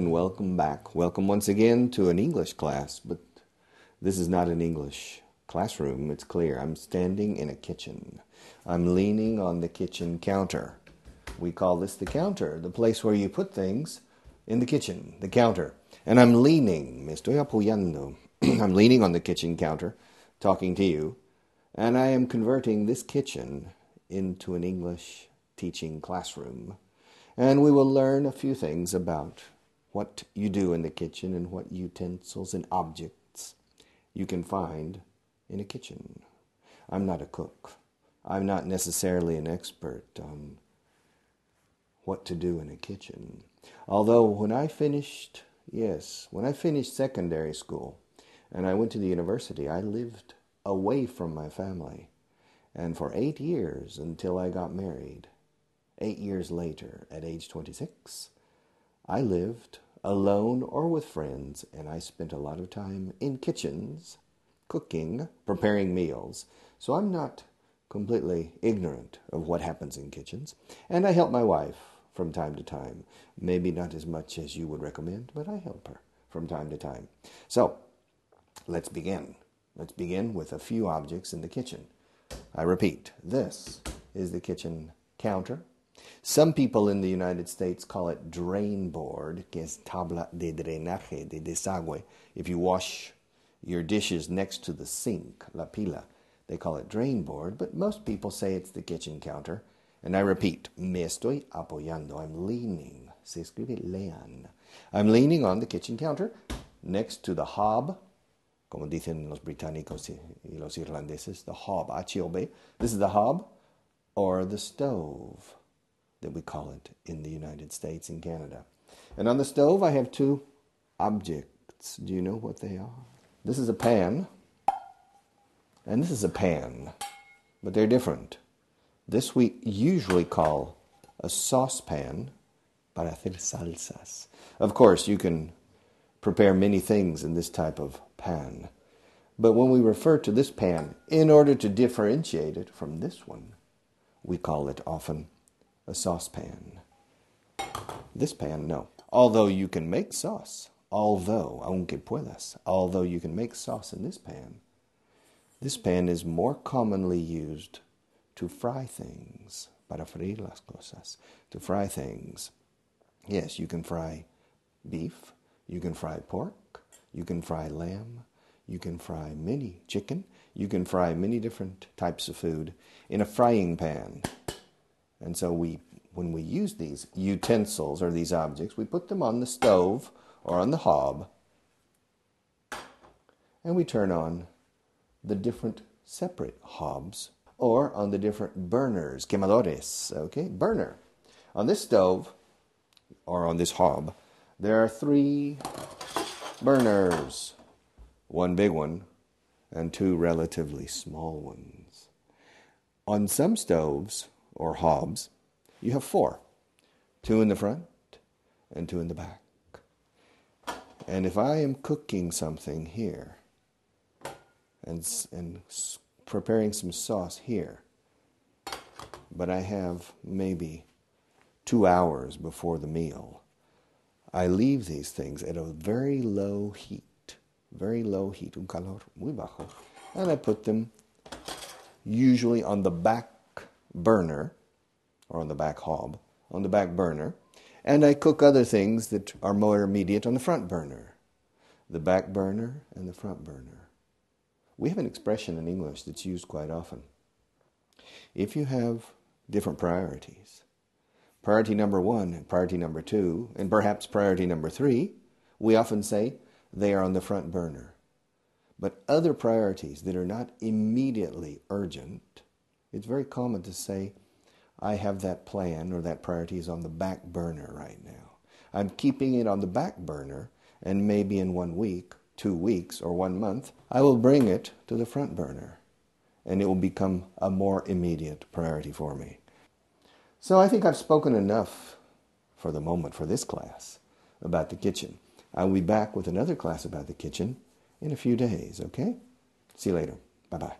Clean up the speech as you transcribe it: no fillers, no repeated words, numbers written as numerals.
and welcome back. Welcome once again to an English class, but this is not an English classroom, it's clear. I'm standing in a kitchen. I'm leaning on the kitchen counter. We call this the counter, the place where you put things in the kitchen, the counter. And I'm leaning, me estoy apoyando. I'm leaning on the kitchen counter, talking to you, and I am converting this kitchen into an English teaching classroom. And we will learn a few things about what you do in the kitchen and what utensils and objects you can find in a kitchen. I'm not a cook. I'm not necessarily an expert on what to do in a kitchen. Although when I finished secondary school and I went to the university, I lived away from my family. And for 8 years until I got married, 8 years later, at age 26, I lived alone or with friends, and I spent a lot of time in kitchens, cooking, preparing meals. So I'm not completely ignorant of what happens in kitchens. And I help my wife from time to time. Maybe not as much as you would recommend, but I help her from time to time. So, let's begin. Let's begin with a few objects in the kitchen. I repeat, this is the kitchen counter. Some people in the United States call it drain board, que es tabla de drenaje, de desagüe. If you wash your dishes next to the sink, la pila, they call it drain board, but most people say it's the kitchen counter. And I repeat, me estoy apoyando, I'm leaning, se escribe lean. I'm leaning on the kitchen counter next to the hob, como dicen los británicos y los irlandeses, the hob, H-O-B. This is the hob or the stove that we call it in the United States and Canada. And on the stove I have two objects. Do you know what they are? This is a pan, and this is a pan, but they're different. This we usually call a saucepan para hacer salsas. Of course, you can prepare many things in this type of pan. But when we refer to this pan, in order to differentiate it from this one, we call it often a saucepan. This pan, no. Although you can make sauce, aunque puedas, although you can make sauce in this pan is more commonly used to fry things, para freír las cosas, to fry things. Yes, you can fry beef, you can fry pork, you can fry lamb, you can fry mini chicken, you can fry many different types of food in a frying pan. And so when we use these utensils or these objects, we put them on the stove or on the hob, and we turn on the different separate hobs or on the different burners, quemadores, okay? Burner. On this stove or on this hob, there are 3 burners, one big one and 2 relatively small ones. On some stoves or hobs, you have 4, 2 in the front and 2 in the back. And if I am cooking something here and preparing some sauce here, but I have maybe 2 hours before the meal, I leave these things at a very low heat, un calor muy bajo, and I put them usually on the back burner, or on the back hob, on the back burner, and I cook other things that are more immediate on the front burner, the back burner and the front burner. We have an expression in English that's used quite often. If you have different priorities, priority number 1 and priority number 2, and perhaps priority number 3, we often say they are on the front burner. But other priorities that are not immediately urgent, it's very common to say, I have that plan or that priority is on the back burner right now. I'm keeping it on the back burner, and maybe in 1 week, 2 weeks, or 1 month, I will bring it to the front burner, and it will become a more immediate priority for me. So I think I've spoken enough for the moment for this class about the kitchen. I'll be back with another class about the kitchen in a few days, okay? See you later. Bye-bye.